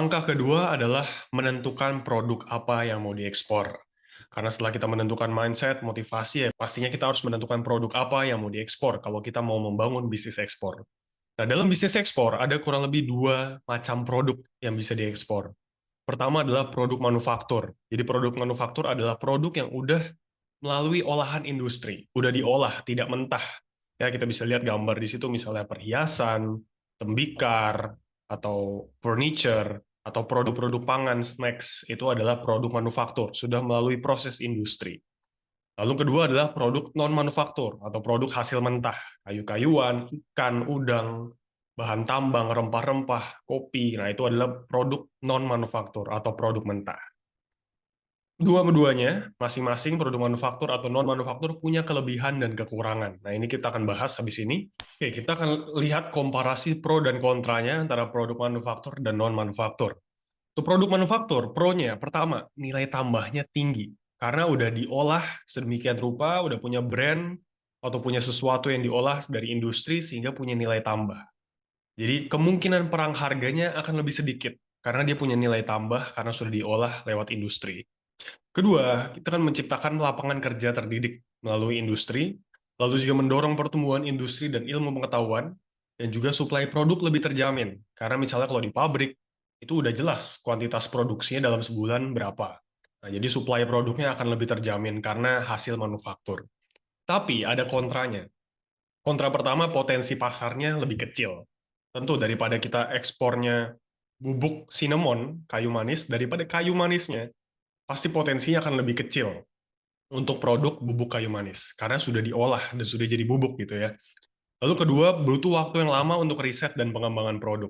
Langkah kedua adalah menentukan produk apa yang mau diekspor. Karena setelah kita menentukan mindset, motivasi, ya pastinya kita harus menentukan produk apa yang mau diekspor kalau kita mau membangun bisnis ekspor. Nah, dalam bisnis ekspor ada kurang lebih dua macam produk yang bisa diekspor. Pertama adalah produk manufaktur. Jadi produk manufaktur adalah produk yang udah melalui olahan industri, udah diolah, tidak mentah. Ya, kita bisa lihat gambar di situ misalnya perhiasan, tembikar, atau furniture, atau produk-produk pangan, snacks, itu adalah produk manufaktur, sudah melalui proses industri. Lalu kedua adalah produk non-manufaktur, atau produk hasil mentah, kayu-kayuan, ikan, udang, bahan tambang, rempah-rempah, kopi. Nah, itu adalah produk non-manufaktur atau produk mentah. Dua-duanya, masing-masing produk manufaktur atau non-manufaktur punya kelebihan dan kekurangan. Nah, ini kita akan bahas habis ini. Oke, kita akan lihat komparasi pro dan kontranya antara produk manufaktur dan non-manufaktur. Untuk produk manufaktur, pro-nya, pertama, nilai tambahnya tinggi. Karena udah diolah sedemikian rupa, udah punya brand, atau punya sesuatu yang diolah dari industri sehingga punya nilai tambah. Jadi kemungkinan perang harganya akan lebih sedikit, karena dia punya nilai tambah karena sudah diolah lewat industri. Kedua, kita kan menciptakan lapangan kerja terdidik melalui industri, lalu juga mendorong pertumbuhan industri dan ilmu pengetahuan, dan juga suplai produk lebih terjamin. Karena misalnya kalau di pabrik, itu udah jelas kuantitas produksinya dalam sebulan berapa. Nah, jadi suplai produknya akan lebih terjamin karena hasil manufaktur. Tapi ada kontranya. Kontra pertama, potensi pasarnya lebih kecil. Tentu daripada kita ekspornya bubuk cinnamon, kayu manis, daripada kayu manisnya, pasti potensinya akan lebih kecil untuk produk bubuk kayu manis karena sudah diolah dan sudah jadi bubuk gitu ya. Lalu kedua, butuh waktu yang lama untuk riset dan pengembangan produk.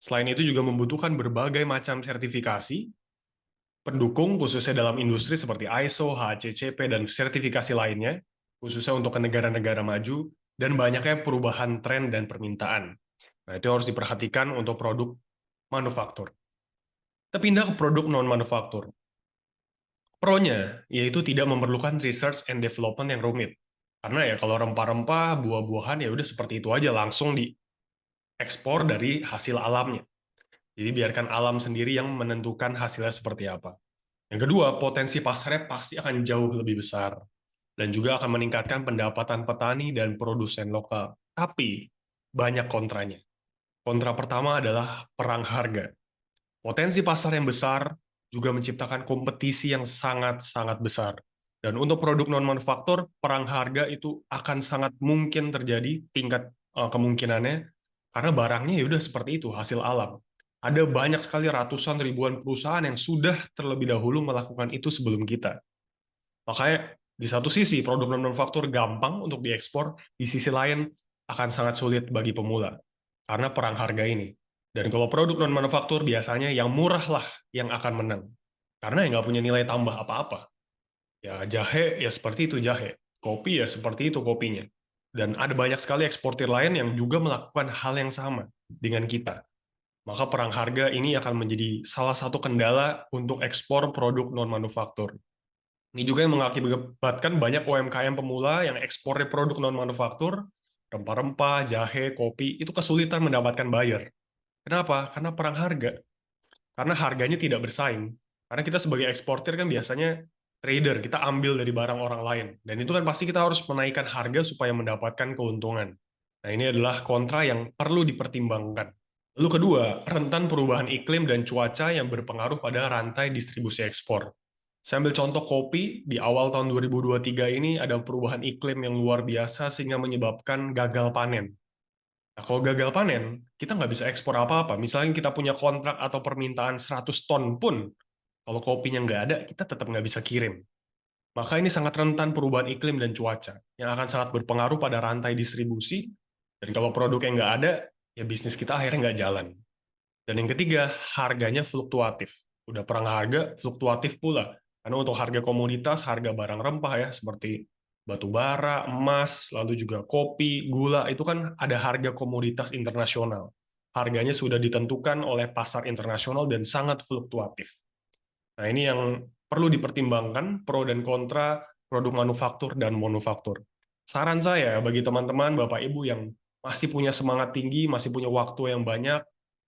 Selain itu juga membutuhkan berbagai macam sertifikasi pendukung khususnya dalam industri seperti ISO, HACCP, dan sertifikasi lainnya, khususnya untuk ke negara-negara maju, dan banyaknya perubahan tren dan permintaan. Nah, itu harus diperhatikan untuk produk manufaktur. Kita pindah ke produk non-manufaktur. Pro-nya, yaitu tidak memerlukan research and development yang rumit. Karena ya kalau rempah-rempah, buah-buahan ya udah seperti itu aja langsung diekspor dari hasil alamnya. Jadi biarkan alam sendiri yang menentukan hasilnya seperti apa. Yang kedua, potensi pasarnya pasti akan jauh lebih besar dan juga akan meningkatkan pendapatan petani dan produsen lokal. Tapi banyak kontranya. Kontra pertama adalah perang harga. Potensi pasar yang besar juga menciptakan kompetisi yang sangat-sangat besar. Dan untuk produk non-manufaktur, perang harga itu akan sangat mungkin terjadi tingkat kemungkinannya, karena barangnya ya udah seperti itu, hasil alam. Ada banyak sekali ratusan ribuan perusahaan yang sudah terlebih dahulu melakukan itu sebelum kita. Makanya di satu sisi produk non-manufaktur gampang untuk diekspor, di sisi lain akan sangat sulit bagi pemula karena perang harga ini. Dan kalau produk non-manufaktur biasanya yang murah lah yang akan menang. Karena yang nggak punya nilai tambah apa-apa. Ya jahe ya seperti itu jahe. Kopi ya seperti itu kopinya. Dan ada banyak sekali eksportir lain yang juga melakukan hal yang sama dengan kita. Maka perang harga ini akan menjadi salah satu kendala untuk ekspor produk non-manufaktur. Ini juga yang mengakibatkan banyak UMKM pemula yang ekspornya produk non-manufaktur, rempah-rempah, jahe, kopi, itu kesulitan mendapatkan buyer. Kenapa? Karena perang harga. Karena harganya tidak bersaing. Karena kita sebagai eksportir kan biasanya trader, kita ambil dari barang orang lain. Dan itu kan pasti kita harus menaikkan harga supaya mendapatkan keuntungan. Nah, ini adalah kontra yang perlu dipertimbangkan. Lalu kedua, rentan perubahan iklim dan cuaca yang berpengaruh pada rantai distribusi ekspor. Saya ambil contoh kopi, di awal tahun 2023 ini ada perubahan iklim yang luar biasa sehingga menyebabkan gagal panen. Nah, kalau gagal panen, kita nggak bisa ekspor apa-apa. Misalnya kita punya kontrak atau permintaan 100 ton pun, kalau kopinya nggak ada, kita tetap nggak bisa kirim. Maka ini sangat rentan perubahan iklim dan cuaca, yang akan sangat berpengaruh pada rantai distribusi, dan kalau produknya nggak ada, ya bisnis kita akhirnya nggak jalan. Dan yang ketiga, harganya fluktuatif. Udah perang harga, fluktuatif pula. Karena untuk harga komoditas, harga barang rempah ya, seperti batu bara, emas, lalu juga kopi, gula, itu kan ada harga komoditas internasional. Harganya sudah ditentukan oleh pasar internasional dan sangat fluktuatif. Nah, ini yang perlu dipertimbangkan, pro dan kontra produk manufaktur dan manufaktur. Saran saya bagi teman-teman, Bapak Ibu yang masih punya semangat tinggi, masih punya waktu yang banyak,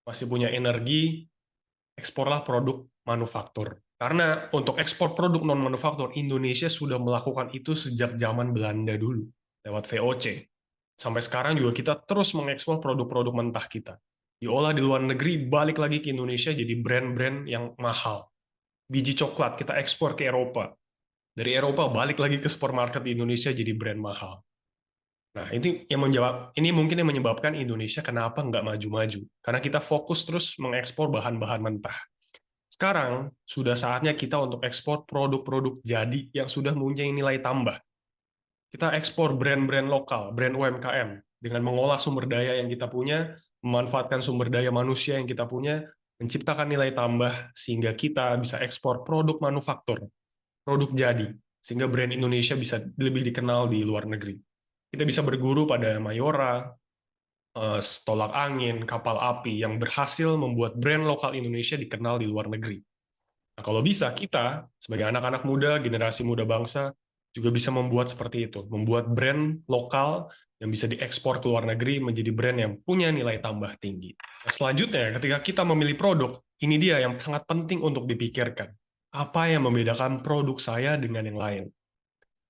masih punya energi, eksporlah produk manufaktur. Karena untuk ekspor produk non-manufaktur, Indonesia sudah melakukan itu sejak zaman Belanda dulu, lewat VOC. Sampai sekarang juga kita terus mengekspor produk-produk mentah kita. Diolah di luar negeri, balik lagi ke Indonesia jadi brand-brand yang mahal. Biji coklat kita ekspor ke Eropa. Dari Eropa balik lagi ke supermarket di Indonesia jadi brand mahal. Nah, ini mungkin yang menyebabkan Indonesia kenapa nggak maju-maju. Karena kita fokus terus mengekspor bahan-bahan mentah. Sekarang, sudah saatnya kita untuk ekspor produk-produk jadi yang sudah mempunyai nilai tambah. Kita ekspor brand-brand lokal, brand UMKM, dengan mengolah sumber daya yang kita punya, memanfaatkan sumber daya manusia yang kita punya, menciptakan nilai tambah, sehingga kita bisa ekspor produk manufaktur, produk jadi, sehingga brand Indonesia bisa lebih dikenal di luar negeri. Kita bisa berguru pada Mayora, Tolak Angin, Kapal Api, yang berhasil membuat brand lokal Indonesia dikenal di luar negeri. Nah, kalau bisa, kita sebagai anak-anak muda, generasi muda bangsa, juga bisa membuat seperti itu, membuat brand lokal yang bisa diekspor ke luar negeri menjadi brand yang punya nilai tambah tinggi. Nah, selanjutnya, ketika kita memilih produk, ini dia yang sangat penting untuk dipikirkan. Apa yang membedakan produk saya dengan yang lain?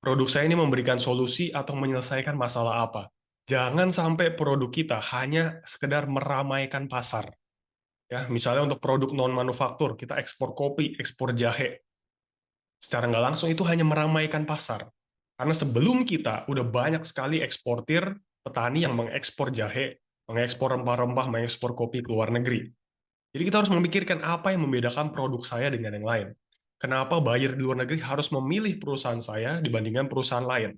Produk saya ini memberikan solusi atau menyelesaikan masalah apa? Jangan sampai produk kita hanya sekedar meramaikan pasar. Ya, misalnya untuk produk non-manufaktur, kita ekspor kopi, ekspor jahe. Secara nggak langsung itu hanya meramaikan pasar. Karena sebelum kita, udah banyak sekali eksportir, petani yang mengekspor jahe, mengekspor rempah-rempah, mengekspor kopi ke luar negeri. Jadi kita harus memikirkan apa yang membedakan produk saya dengan yang lain. Kenapa buyer di luar negeri harus memilih perusahaan saya dibandingkan perusahaan lain?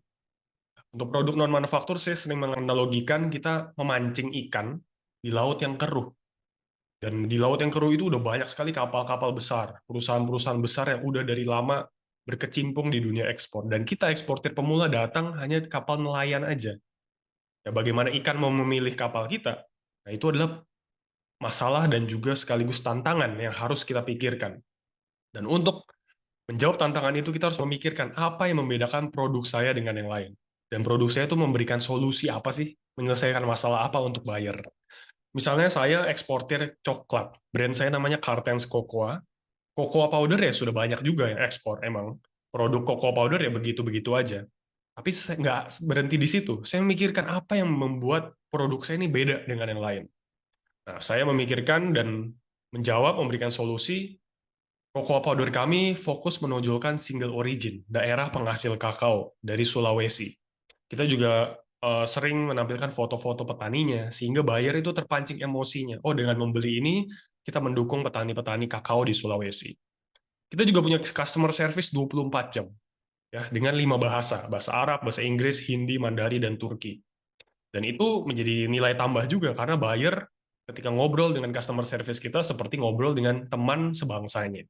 Untuk produk non-manufaktur, saya sering menganalogikan kita memancing ikan di laut yang keruh. Dan di laut yang keruh itu udah banyak sekali kapal-kapal besar, perusahaan-perusahaan besar yang udah dari lama berkecimpung di dunia ekspor. Dan kita eksportir pemula datang hanya kapal nelayan aja. Ya, bagaimana ikan mau memilih kapal kita? Nah, itu adalah masalah dan juga sekaligus tantangan yang harus kita pikirkan. Dan untuk menjawab tantangan itu, kita harus memikirkan apa yang membedakan produk saya dengan yang lain. Dan produk saya itu memberikan solusi apa sih? Menyelesaikan masalah apa untuk buyer? Misalnya saya eksportir coklat. Brand saya namanya Cartens Cocoa. Cocoa powder ya sudah banyak juga yang ekspor emang. Produk cocoa powder ya begitu-begitu aja. Tapi saya nggak berhenti di situ. Saya memikirkan apa yang membuat produk saya ini beda dengan yang lain. Nah, saya memikirkan dan menjawab, memberikan solusi. Cocoa powder kami fokus menonjolkan single origin, daerah penghasil kakao dari Sulawesi. Kita juga sering menampilkan foto-foto petaninya, sehingga buyer itu terpancing emosinya. Oh, dengan membeli ini, kita mendukung petani-petani kakao di Sulawesi. Kita juga punya customer service 24 jam, ya, dengan 5 bahasa, bahasa Arab, bahasa Inggris, Hindi, Mandarin, dan Turki. Dan itu menjadi nilai tambah juga, karena buyer ketika ngobrol dengan customer service kita seperti ngobrol dengan teman sebangsanya.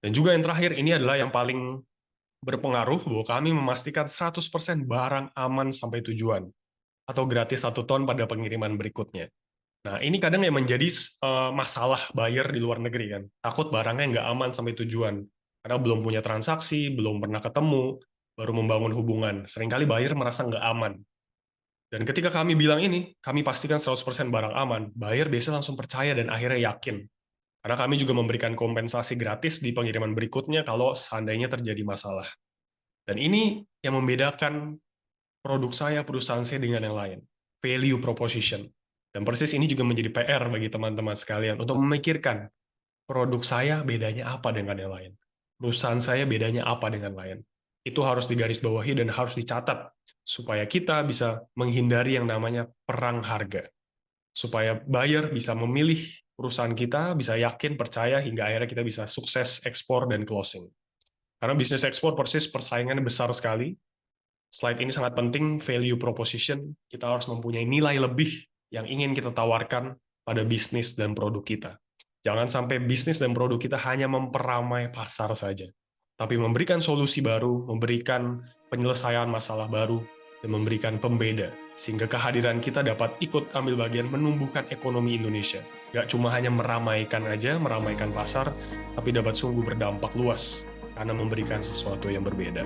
Dan juga yang terakhir, ini adalah yang paling berpengaruh, bahwa kami memastikan 100% barang aman sampai tujuan, atau gratis 1 ton pada pengiriman berikutnya. Nah, ini kadang yang menjadi masalah buyer di luar negeri kan. Takut barangnya nggak aman sampai tujuan. Karena belum punya transaksi, belum pernah ketemu, baru membangun hubungan. Seringkali buyer merasa nggak aman. Dan ketika kami bilang ini, kami pastikan 100% barang aman, buyer biasanya langsung percaya dan akhirnya yakin. Karena kami juga memberikan kompensasi gratis di pengiriman berikutnya kalau seandainya terjadi masalah. Dan ini yang membedakan produk saya, perusahaan saya dengan yang lain. Value proposition. Dan persis ini juga menjadi PR bagi teman-teman sekalian untuk memikirkan produk saya bedanya apa dengan yang lain. Perusahaan saya bedanya apa dengan lain. Itu harus digarisbawahi dan harus dicatat supaya kita bisa menghindari yang namanya perang harga. Supaya buyer bisa memilih perusahaan kita, bisa yakin, percaya, hingga akhirnya kita bisa sukses ekspor dan closing. Karena bisnis ekspor persis persaingannya besar sekali. Slide ini sangat penting, value proposition. Kita harus mempunyai nilai lebih yang ingin kita tawarkan pada bisnis dan produk kita. Jangan sampai bisnis dan produk kita hanya memperamai pasar saja, tapi memberikan solusi baru, memberikan penyelesaian masalah baru, dan memberikan pembeda, sehingga kehadiran kita dapat ikut ambil bagian menumbuhkan ekonomi Indonesia. Gak cuma hanya meramaikan aja, meramaikan pasar, tapi dapat sungguh berdampak luas, karena memberikan sesuatu yang berbeda.